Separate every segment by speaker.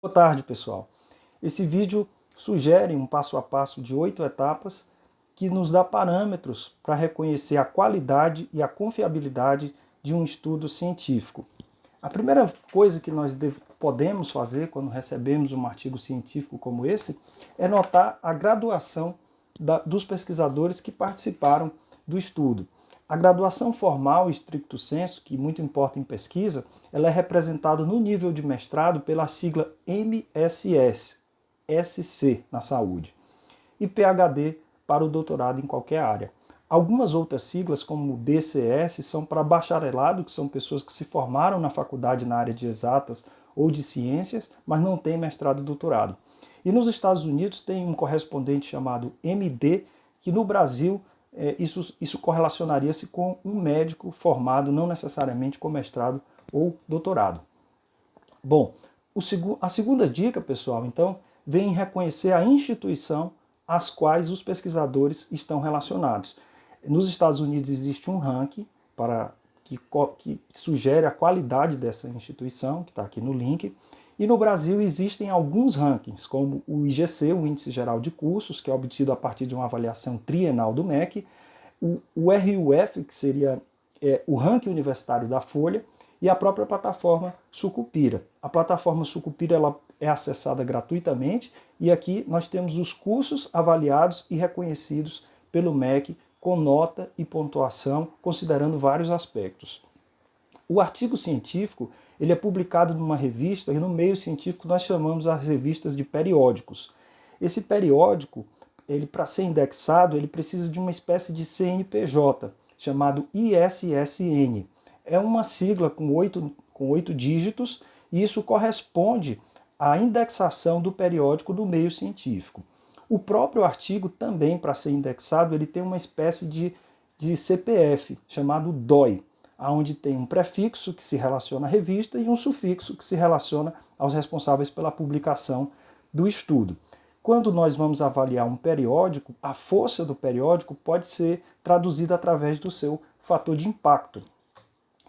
Speaker 1: Boa tarde, pessoal. Esse vídeo sugere um passo a passo de 8 etapas que nos dá parâmetros para reconhecer a qualidade e a confiabilidade de um estudo científico. A primeira coisa que nós podemos fazer quando recebemos um artigo científico como esse é notar a graduação dos pesquisadores que participaram do estudo. A graduação formal, stricto sensu, que muito importa em pesquisa, ela é representada no nível de mestrado pela sigla MSS, SC na saúde, e PhD para o doutorado em qualquer área. Algumas outras siglas, como BCS, são para bacharelado, que são pessoas que se formaram na faculdade na área de exatas ou de ciências, mas não têm mestrado e doutorado. E nos Estados Unidos tem um correspondente chamado MD, que no Brasil isso correlacionaria-se com um médico formado, não necessariamente com mestrado ou doutorado. Bom, a segunda dica, pessoal, então, vem em reconhecer a instituição às quais os pesquisadores estão relacionados. Nos Estados Unidos existe um ranking que sugere a qualidade dessa instituição, que está aqui no link, e no Brasil existem alguns rankings, como o IGC, o Índice Geral de Cursos, que é obtido a partir de uma avaliação trienal do MEC, o RUF, que seria o ranking universitário da Folha, e a própria plataforma Sucupira. A plataforma Sucupira ela é acessada gratuitamente e aqui nós temos os cursos avaliados e reconhecidos pelo MEC com nota e pontuação, considerando vários aspectos. O artigo científico ele é publicado numa revista e no meio científico nós chamamos as revistas de periódicos. Esse periódico, para ser indexado, ele precisa de uma espécie de CNPJ, chamado ISSN. É uma sigla com 8 dígitos e isso corresponde à indexação do periódico do meio científico. O próprio artigo também, para ser indexado, ele tem uma espécie de CPF, chamado DOI, onde tem um prefixo que se relaciona à revista e um sufixo que se relaciona aos responsáveis pela publicação do estudo. Quando nós vamos avaliar um periódico, a força do periódico pode ser traduzida através do seu fator de impacto.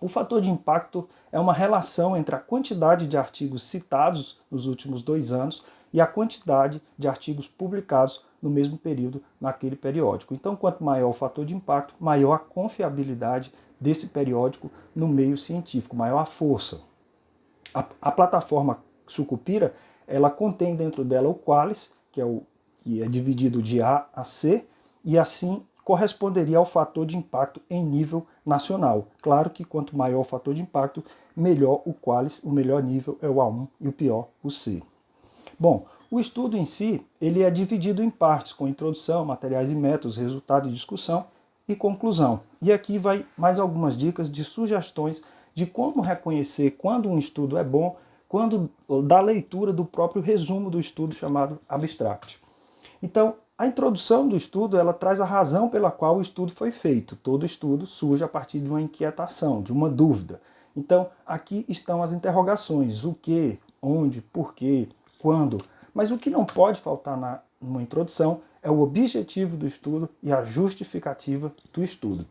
Speaker 1: O fator de impacto é uma relação entre a quantidade de artigos citados nos últimos 2 anos e a quantidade de artigos publicados no mesmo período naquele periódico. Então, quanto maior o fator de impacto, maior a confiabilidade desse periódico no meio científico, maior a força. A plataforma Sucupira, ela contém dentro dela o Qualis, que é dividido de A a C, e assim corresponderia ao fator de impacto em nível nacional. Claro que quanto maior o fator de impacto, melhor o Qualis, o melhor nível é o A1 e o pior o C. Bom, o estudo em si, ele é dividido em partes, com introdução, materiais e métodos, resultado e discussão e conclusão. E aqui vai mais algumas dicas de sugestões de como reconhecer quando um estudo é bom, quando da leitura do próprio resumo do estudo chamado abstract. Então, a introdução do estudo, ela traz a razão pela qual o estudo foi feito. Todo estudo surge a partir de uma inquietação, de uma dúvida. Então, aqui estão as interrogações: o que, onde, por quê, quando. Mas o que não pode faltar numa introdução é o objetivo do estudo e a justificativa do estudo.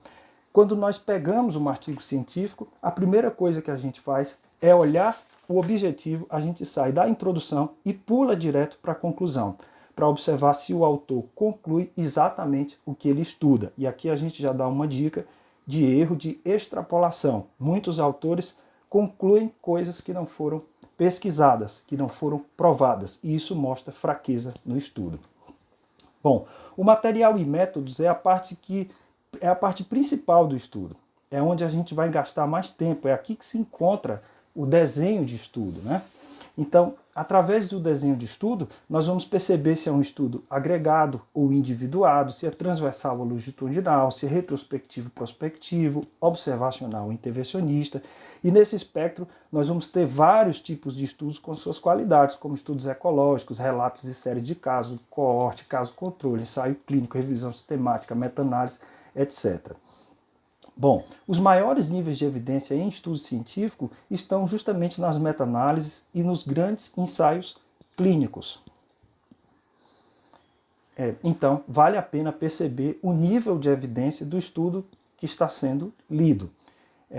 Speaker 1: Quando nós pegamos um artigo científico, a primeira coisa que a gente faz é olhar o objetivo, a gente sai da introdução e pula direto para a conclusão, para observar se o autor conclui exatamente o que ele estuda. E aqui a gente já dá uma dica de erro de extrapolação. Muitos autores concluem coisas que não foram pesquisadas, que não foram provadas, e isso mostra fraqueza no estudo. Bom, o material e métodos é a parte principal do estudo. É onde a gente vai gastar mais tempo, é aqui que se encontra o desenho de estudo, né? Então, através do desenho de estudo, nós vamos perceber se é um estudo agregado ou individuado, se é transversal ou longitudinal, se é retrospectivo, prospectivo, observacional ou intervencionista. E nesse espectro, nós vamos ter vários tipos de estudos com suas qualidades, como estudos ecológicos, relatos de séries de casos, coorte, caso-controle, ensaio clínico, revisão sistemática, meta-análise, etc. Bom, os maiores níveis de evidência em estudo científico estão justamente nas meta-análises e nos grandes ensaios clínicos. Então, vale a pena perceber o nível de evidência do estudo que está sendo lido.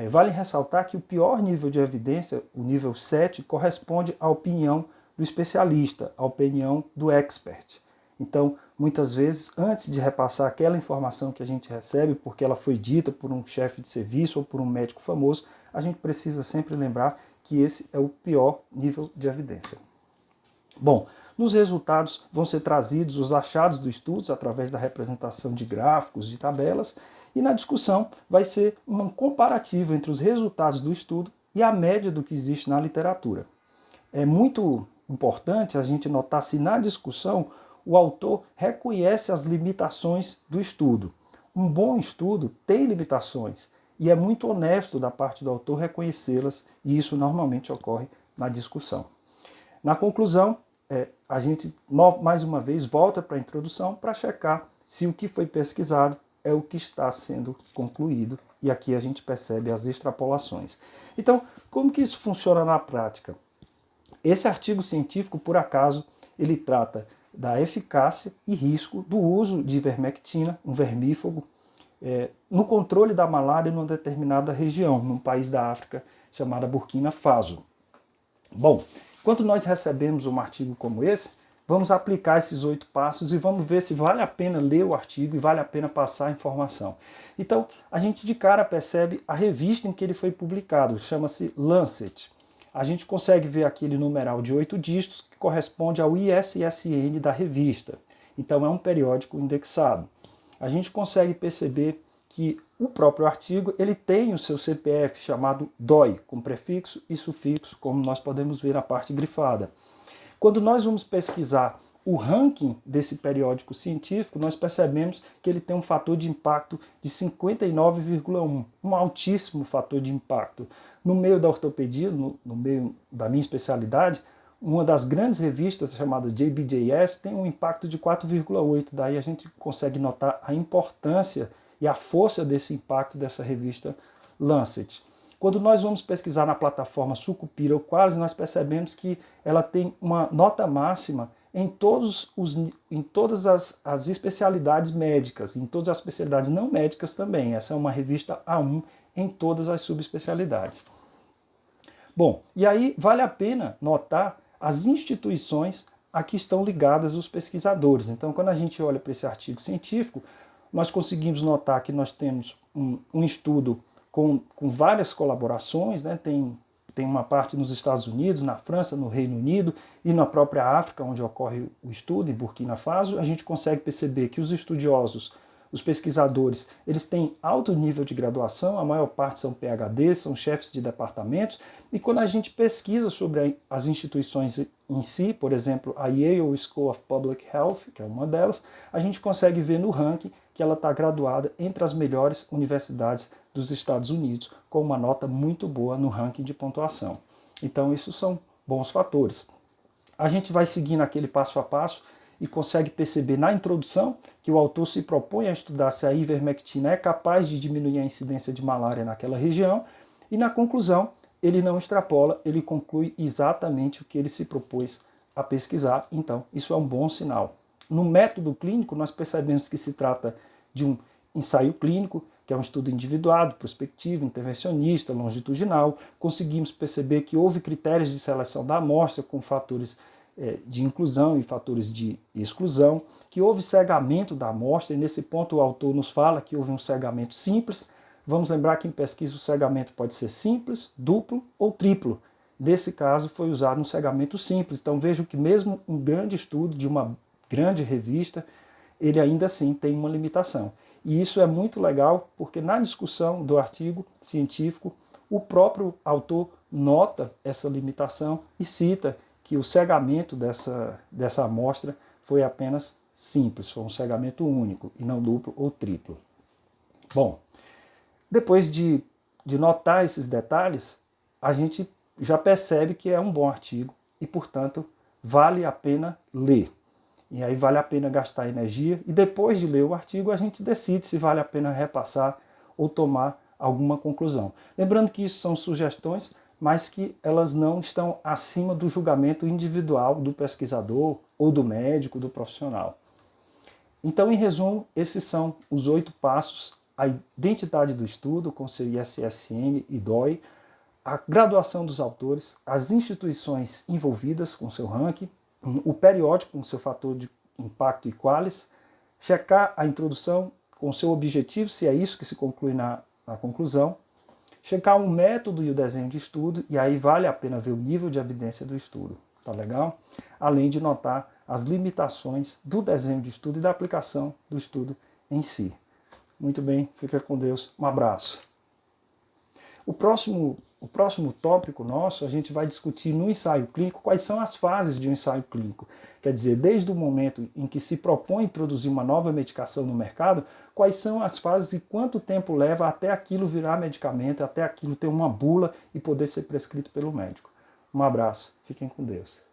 Speaker 1: Vale ressaltar que o pior nível de evidência, o nível 7, corresponde à opinião do especialista, a opinião do expert. Então, muitas vezes, antes de repassar aquela informação que a gente recebe, porque ela foi dita por um chefe de serviço ou por um médico famoso, a gente precisa sempre lembrar que esse é o pior nível de evidência. Bom, nos resultados vão ser trazidos os achados do estudo através da representação de gráficos, de tabelas, e na discussão vai ser um comparativo entre os resultados do estudo e a média do que existe na literatura. É muito importante a gente notar se na discussão o autor reconhece as limitações do estudo. Um bom estudo tem limitações e é muito honesto da parte do autor reconhecê-las, e isso normalmente ocorre na discussão. Na conclusão, a gente mais uma vez volta para a introdução para checar se o que foi pesquisado é o que está sendo concluído, e aqui a gente percebe as extrapolações. Então, como que isso funciona na prática? Esse artigo científico, por acaso, ele trata da eficácia e risco do uso de ivermectina, um vermífugo, no controle da malária em uma determinada região, num país da África chamada Burkina Faso. Bom, quando nós recebemos um artigo como esse, vamos aplicar esses 8 passos e vamos ver se vale a pena ler o artigo e vale a pena passar a informação. Então, a gente de cara percebe a revista em que ele foi publicado, chama-se Lancet. A gente consegue ver aquele numeral de 8 dígitos que corresponde ao ISSN da revista. Então, é um periódico indexado. A gente consegue perceber que o próprio artigo ele tem o seu CPF chamado DOI, com prefixo e sufixo, como nós podemos ver na parte grifada. Quando nós vamos pesquisar o ranking desse periódico científico, nós percebemos que ele tem um fator de impacto de 59,1, um altíssimo fator de impacto. No meio da ortopedia, no meio da minha especialidade, uma das grandes revistas chamada JBJS tem um impacto de 4,8, daí a gente consegue notar a importância e a força desse impacto dessa revista Lancet. Quando nós vamos pesquisar na plataforma Sucupira ou Qualis, nós percebemos que ela tem uma nota máxima em todas as especialidades médicas, em todas as especialidades não médicas também. Essa é uma revista A1 em todas as subespecialidades. Bom, e aí vale a pena notar as instituições a que estão ligadas os pesquisadores. Então, quando a gente olha para esse artigo científico, nós conseguimos notar que nós temos um estudo com várias colaborações, né? Tem uma parte nos Estados Unidos, na França, no Reino Unido e na própria África, onde ocorre o estudo, em Burkina Faso. A gente consegue perceber que os estudiosos, os pesquisadores, eles têm alto nível de graduação, a maior parte são PhDs, são chefes de departamentos, e quando a gente pesquisa sobre as instituições em si, por exemplo, a Yale School of Public Health, que é uma delas, a gente consegue ver no ranking que ela está graduada entre as melhores universidades dos Estados Unidos, com uma nota muito boa no ranking de pontuação. Então, isso são bons fatores. A gente vai seguindo aquele passo a passo e consegue perceber na introdução que o autor se propõe a estudar se a ivermectina é capaz de diminuir a incidência de malária naquela região, e na conclusão ele não extrapola, ele conclui exatamente o que ele se propôs a pesquisar. Então, isso é um bom sinal. No método clínico, nós percebemos que se trata de um ensaio clínico, que é um estudo individuado, prospectivo, intervencionista, longitudinal. Conseguimos perceber que houve critérios de seleção da amostra com fatores de inclusão e fatores de exclusão, que houve cegamento da amostra, e nesse ponto o autor nos fala que houve um cegamento simples. Vamos lembrar que em pesquisa o cegamento pode ser simples, duplo ou triplo. Nesse caso foi usado um cegamento simples. Então vejo que mesmo um grande estudo de uma grande revista, ele ainda assim tem uma limitação. E isso é muito legal porque na discussão do artigo científico, o próprio autor nota essa limitação e cita que o cegamento dessa amostra foi apenas simples, foi um cegamento único e não duplo ou triplo. Bom, depois de notar esses detalhes, a gente já percebe que é um bom artigo e, portanto, vale a pena ler. E aí vale a pena gastar energia, e depois de ler o artigo a gente decide se vale a pena repassar ou tomar alguma conclusão. Lembrando que isso são sugestões, mas que elas não estão acima do julgamento individual do pesquisador ou do médico, do profissional. Então, em resumo, esses são os 8 passos: a identidade do estudo com seu ISSN e DOI, a graduação dos autores, as instituições envolvidas com seu ranking, o periódico com seu fator de impacto e qualis, checar a introdução com seu objetivo, se é isso que se conclui na conclusão, checar o método e o desenho de estudo, e aí vale a pena ver o nível de evidência do estudo, tá legal? Além de notar as limitações do desenho de estudo e da aplicação do estudo em si. Muito bem, fica com Deus, um abraço. O próximo tópico nosso, a gente vai discutir no ensaio clínico quais são as fases de um ensaio clínico. Quer dizer, desde o momento em que se propõe introduzir uma nova medicação no mercado, quais são as fases e quanto tempo leva até aquilo virar medicamento, até aquilo ter uma bula e poder ser prescrito pelo médico. Um abraço, fiquem com Deus.